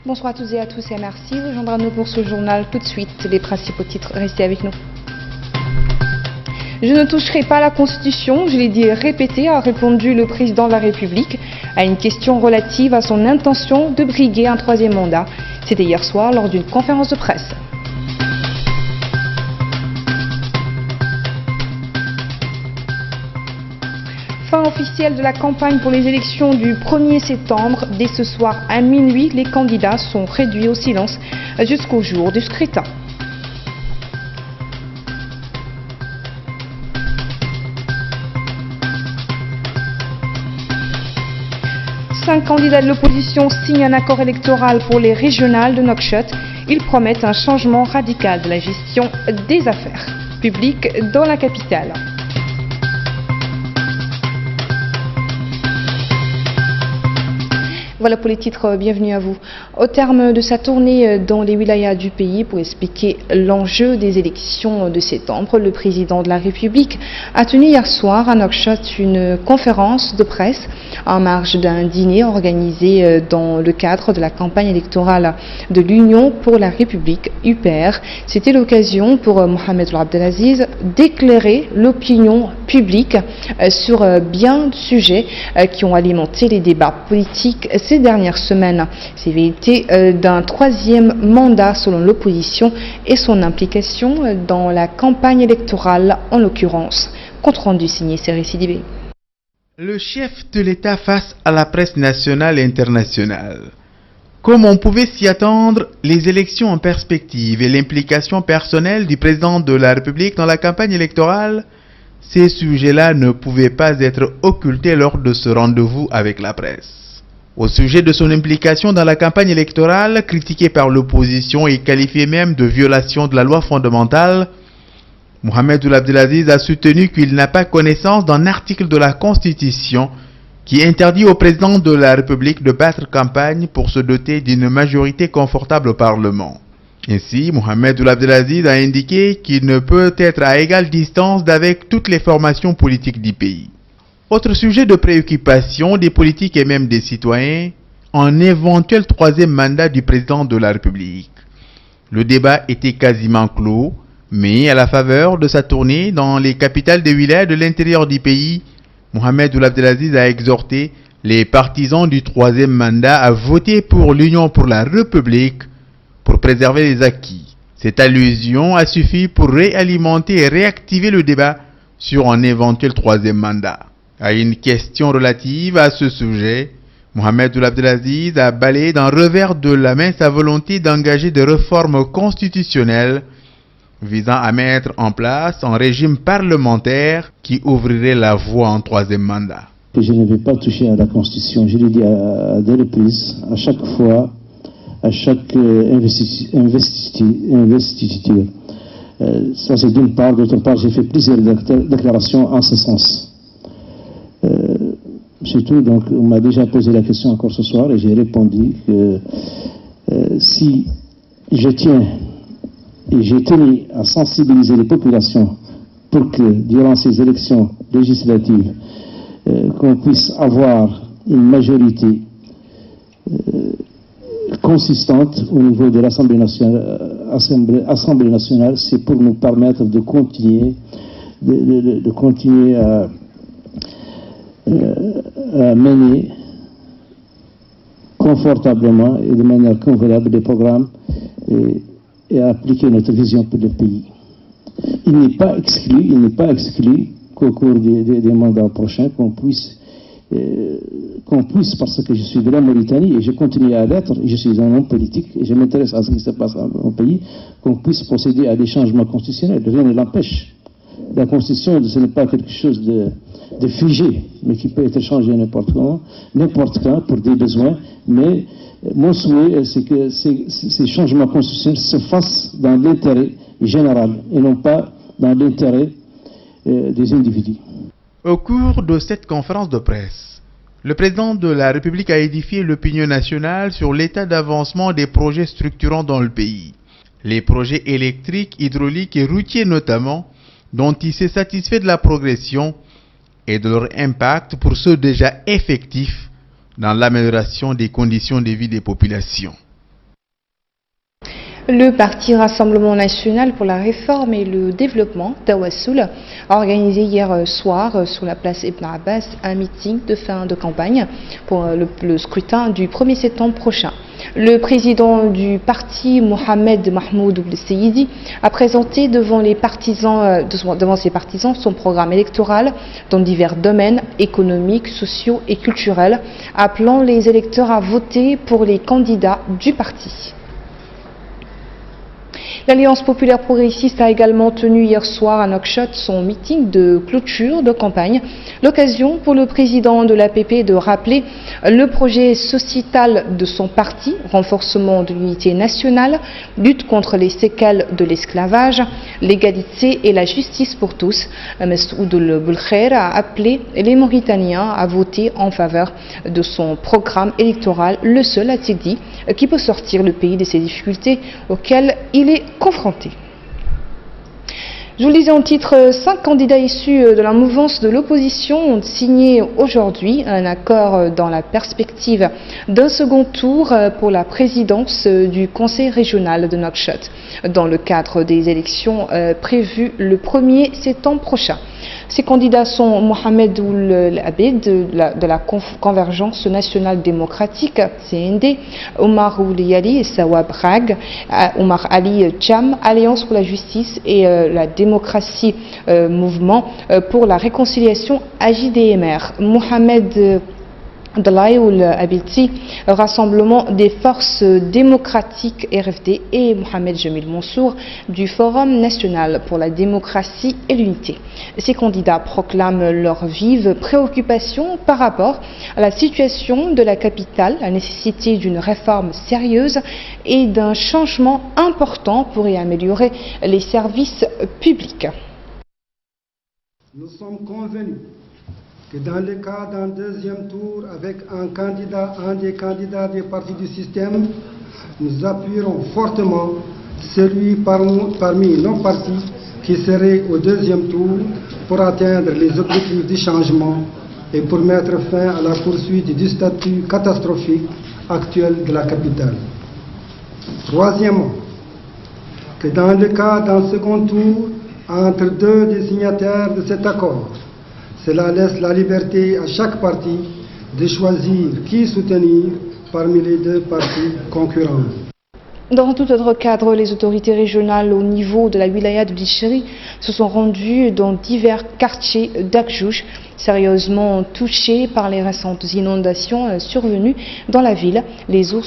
Bonsoir à toutes et à tous et merci. Vous joindrez-nous pour ce journal tout de suite. Les principaux titres, restez avec nous. Je ne toucherai pas à la Constitution, je l'ai dit et répété, a répondu le président de la République à une question relative à son intention de briguer un troisième mandat. C'était hier soir lors d'une conférence de presse. Fin officielle de la campagne pour les élections du 1er septembre. Dès ce soir à minuit, les candidats sont réduits au silence jusqu'au jour du scrutin. Cinq candidats de l'opposition signent un accord électoral pour les régionales de Nouakchott. Ils promettent un changement radical de la gestion des affaires publiques dans la capitale. Voilà pour les titres, bienvenue à vous. Au terme de sa tournée dans les wilayas du pays pour expliquer l'enjeu des élections de septembre, le président de la République a tenu hier soir à Nouakchott une conférence de presse en marge d'un dîner organisé dans le cadre de la campagne électorale de l'Union pour la République UPR. C'était l'occasion pour Mohamed Abdelaziz d'éclairer l'opinion publique sur bien de sujets qui ont alimenté les débats politiques ces dernières semaines. C'est vérité d'un troisième mandat selon l'opposition et son implication dans la campagne électorale en l'occurrence. Compte rendu signé Série Sidibé. Le chef de l'État face à la presse nationale et internationale. Comme on pouvait s'y attendre, les élections en perspective et l'implication personnelle du président de la République dans la campagne électorale, ces sujets-là ne pouvaient pas être occultés lors de ce rendez-vous avec la presse. Au sujet de son implication dans la campagne électorale, critiquée par l'opposition et qualifiée même de violation de la loi fondamentale, Mohamed Abdelaziz a soutenu qu'il n'a pas connaissance d'un article de la Constitution qui interdit au président de la République de battre campagne pour se doter d'une majorité confortable au Parlement. Ainsi, Mohamed Abdelaziz a indiqué qu'il ne peut être à égale distance d'avec toutes les formations politiques du pays. Autre sujet de préoccupation des politiques et même des citoyens, un éventuel troisième mandat du président de la République. Le débat était quasiment clos, mais à la faveur de sa tournée dans les capitales des wilayas de l'intérieur du pays, Mohamed Abdelaziz a exhorté les partisans du troisième mandat à voter pour l'Union pour la République pour préserver les acquis. Cette allusion a suffi pour réalimenter et réactiver le débat sur un éventuel troisième mandat. À une question relative à ce sujet, Mohamed Abdelaziz a balayé d'un revers de la main sa volonté d'engager des réformes constitutionnelles visant à mettre en place un régime parlementaire qui ouvrirait la voie en troisième mandat. Je ne vais pas toucher à la Constitution, je l'ai dit à deux reprises, à chaque fois, à chaque investiture. Ça c'est d'une part, d'autre part j'ai fait plusieurs déclarations en ce sens. Surtout, donc, on m'a déjà posé la question encore ce soir et j'ai répondu que si je tiens et j'ai tenu à sensibiliser les populations pour que durant ces élections législatives, qu'on puisse avoir une majorité consistante au niveau de l'Assemblée nationale, c'est pour nous permettre de continuer, à mener confortablement et de manière convenable des programmes et à appliquer notre vision pour le pays. Il n'est pas exclu qu'au cours des mandats prochains, qu'on puisse, parce que je suis de la Mauritanie et je continue à l'être, je suis un homme politique et je m'intéresse à ce qui se passe dans mon pays, qu'on puisse procéder à des changements constitutionnels. Rien ne l'empêche. La Constitution, ce n'est pas quelque chose de figé, mais qui peut être changé n'importe quand pour des besoins. Mais mon souhait, c'est que ces changements constitutionnels se fassent dans l'intérêt général et non pas dans l'intérêt des individus. Au cours de cette conférence de presse, le président de la République a édifié l'opinion nationale sur l'état d'avancement des projets structurants dans le pays. Les projets électriques, hydrauliques et routiers notamment, dont il s'est satisfait de la progression et de leur impact pour ceux déjà effectifs dans l'amélioration des conditions de vie des populations. Le Parti Rassemblement National pour la Réforme et le Développement, Tawassoul, a organisé hier soir sur la place Ibn Abbas un meeting de fin de campagne pour le scrutin du 1er septembre prochain. Le président du parti, Mohamed Mahmoud Ould Seyidi, a présenté devant ses partisans son programme électoral dans divers domaines économiques, sociaux et culturels, appelant les électeurs à voter pour les candidats du parti. L'Alliance populaire progressiste a également tenu hier soir à Nouakchott son meeting de clôture de campagne, l'occasion pour le président de l'APP de rappeler le projet sociétal de son parti, renforcement de l'unité nationale, lutte contre les séquelles de l'esclavage, l'égalité et la justice pour tous. Messoud Boulkhair a appelé les Mauritaniens à voter en faveur de son programme électoral, le seul, a-t-il dit, qui peut sortir le pays de ces difficultés auxquelles il est confronté. Je vous le disais en titre, 5 candidats issus de la mouvance de l'opposition ont signé aujourd'hui un accord dans la perspective d'un second tour pour la présidence du Conseil régional de Nouakchott, dans le cadre des élections prévues le 1er septembre prochain. Ces candidats sont Mohamed Ould Abed de la Convergence nationale démocratique, CND, Omar Ould Yali et Sawab Rag, Omar Ali Cham, Alliance pour la justice et la démocratie, Mouvement pour la réconciliation, AJDMR, Mohamed Dalaï Ould Abilti, Rassemblement des forces démocratiques RFD, et Mohamed Jamil Mansour du Forum national pour la démocratie et l'unité. Ces candidats proclament leur vive préoccupation par rapport à la situation de la capitale, la nécessité d'une réforme sérieuse et d'un changement important pour y améliorer les services publics. Nous sommes convenus que dans le cas d'un deuxième tour avec un des candidats des partis du système, nous appuierons fortement celui parmi nos partis qui serait au deuxième tour pour atteindre les objectifs du changement et pour mettre fin à la poursuite du statut catastrophique actuel de la capitale. Troisièmement, que dans le cas d'un second tour entre deux des signataires de cet accord, cela laisse la liberté à chaque parti de choisir qui soutenir parmi les deux partis concurrents. Dans tout autre cadre, les autorités régionales au niveau de la wilaya de Bichri se sont rendues dans divers quartiers d'Akjouj, sérieusement touchés par les récentes inondations survenues dans la ville. Les eaux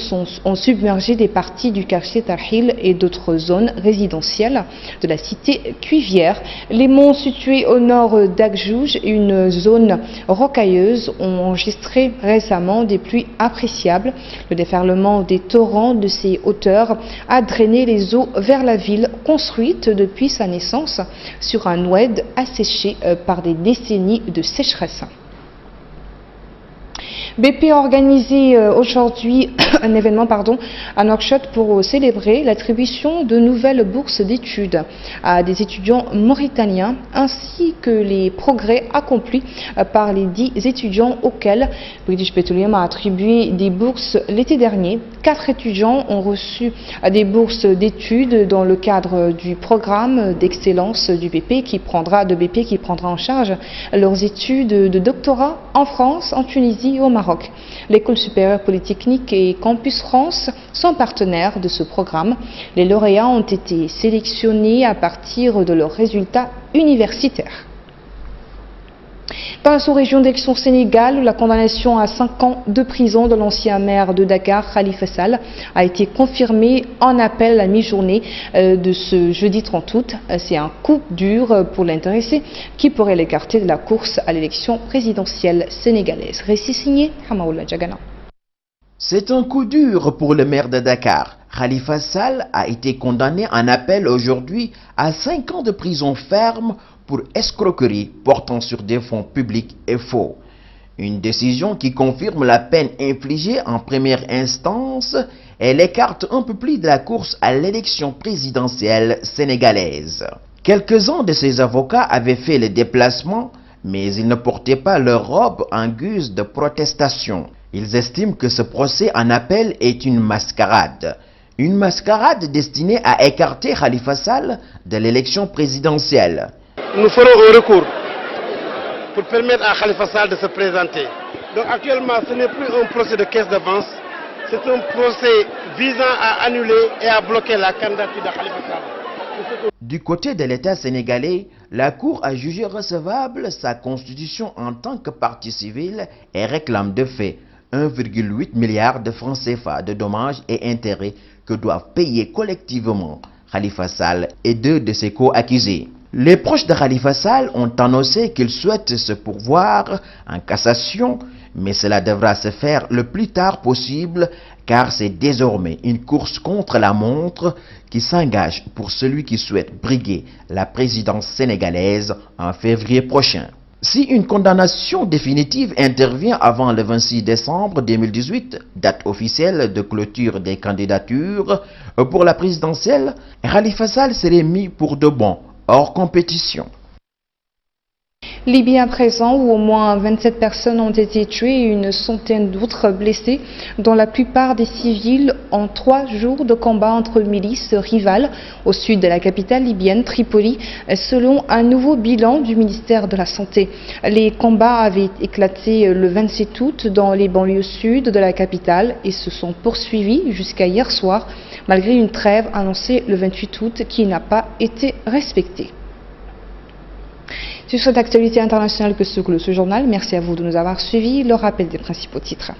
ont submergé des parties du quartier Tarhil et d'autres zones résidentielles de la cité Cuivière. Les monts situés au nord d'Akjouj, une zone rocailleuse, ont enregistré récemment des pluies appréciables. Le déferlement des torrents de ces hauteurs a drainé les eaux vers la ville, construite depuis sa naissance sur un oued asséché par des décennies de sécheresse. BP a organisé aujourd'hui un événement à Nouakchott pour célébrer l'attribution de nouvelles bourses d'études à des étudiants mauritaniens ainsi que les progrès accomplis par les 10 étudiants auxquels British Petroleum a attribué des bourses l'été dernier. 4 étudiants ont reçu des bourses d'études dans le cadre du programme d'excellence du BP qui prendra en charge leurs études de doctorat en France, en Tunisie et au Maroc. L'École supérieure polytechnique et Campus France sont partenaires de ce programme. Les lauréats ont été sélectionnés à partir de leurs résultats universitaires. Dans la sous-région d'Aix-en Sénégal, la condamnation à 5 ans de prison de l'ancien maire de Dakar, Khalifa Sall, a été confirmée en appel à mi-journée de ce jeudi 30 août. C'est un coup dur pour l'intéressé qui pourrait l'écarter de la course à l'élection présidentielle sénégalaise. Récit signé Hamaoula Djagana. C'est un coup dur pour le maire de Dakar. Khalifa Sall a été condamné en appel aujourd'hui à 5 ans de prison ferme pour escroquerie portant sur des fonds publics et faux. Une décision qui confirme la peine infligée en première instance et l'écarte un peu plus de la course à l'élection présidentielle sénégalaise. Quelques-uns de ses avocats avaient fait le déplacement, mais ils ne portaient pas leur robe en guise de protestation. Ils estiment que ce procès en appel est une mascarade. Une mascarade destinée à écarter Khalifa Sall de l'élection présidentielle. Nous ferons un recours pour permettre à Khalifa Sall de se présenter. Donc actuellement, ce n'est plus un procès de caisse d'avance, c'est un procès visant à annuler et à bloquer la candidature de Khalifa Sall. Du côté de l'État sénégalais, la Cour a jugé recevable sa constitution en tant que partie civile et réclame de fait 1,8 milliard de francs CFA de dommages et intérêts que doivent payer collectivement Khalifa Sall et 2 de ses co-accusés. Les proches de Khalifa Sall ont annoncé qu'ils souhaitent se pourvoir en cassation, mais cela devra se faire le plus tard possible car c'est désormais une course contre la montre qui s'engage pour celui qui souhaite briguer la présidence sénégalaise en février prochain. Si une condamnation définitive intervient avant le 26 décembre 2018, date officielle de clôture des candidatures pour la présidentielle, Khalifa Sall serait mis pour de bon hors compétition. Libye à présent, où au moins 27 personnes ont été tuées et une centaine d'autres blessées, dont la plupart des civils en 3 jours de combat entre milices rivales au sud de la capitale libyenne, Tripoli, selon un nouveau bilan du ministère de la Santé. Les combats avaient éclaté le 27 août dans les banlieues sud de la capitale et se sont poursuivis jusqu'à hier soir, malgré une trêve annoncée le 28 août qui n'a pas été respectée. C'est sur cette actualité internationale que se clôt ce journal. Merci à vous de nous avoir suivis. Le rappel des principaux titres.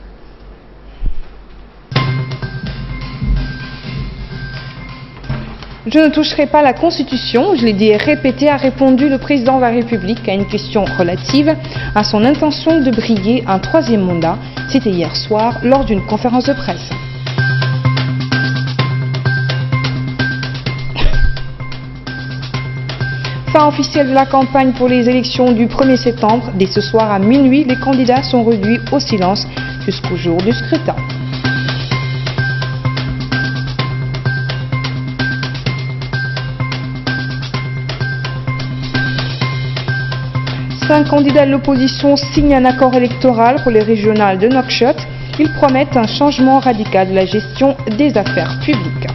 Je ne toucherai pas la Constitution, je l'ai dit et répété, a répondu le président de la République à une question relative à son intention de briguer un 3e mandat. C'était hier soir lors d'une conférence de presse. Fin officielle de la campagne pour les élections du 1er septembre. Dès ce soir à minuit, les candidats sont réduits au silence jusqu'au jour du scrutin. Cinq candidats de l'opposition signent un accord électoral pour les régionales de Nouakchott. Ils promettent un changement radical de la gestion des affaires publiques.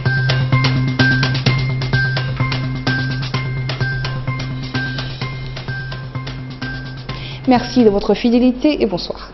Merci de votre fidélité et bonsoir.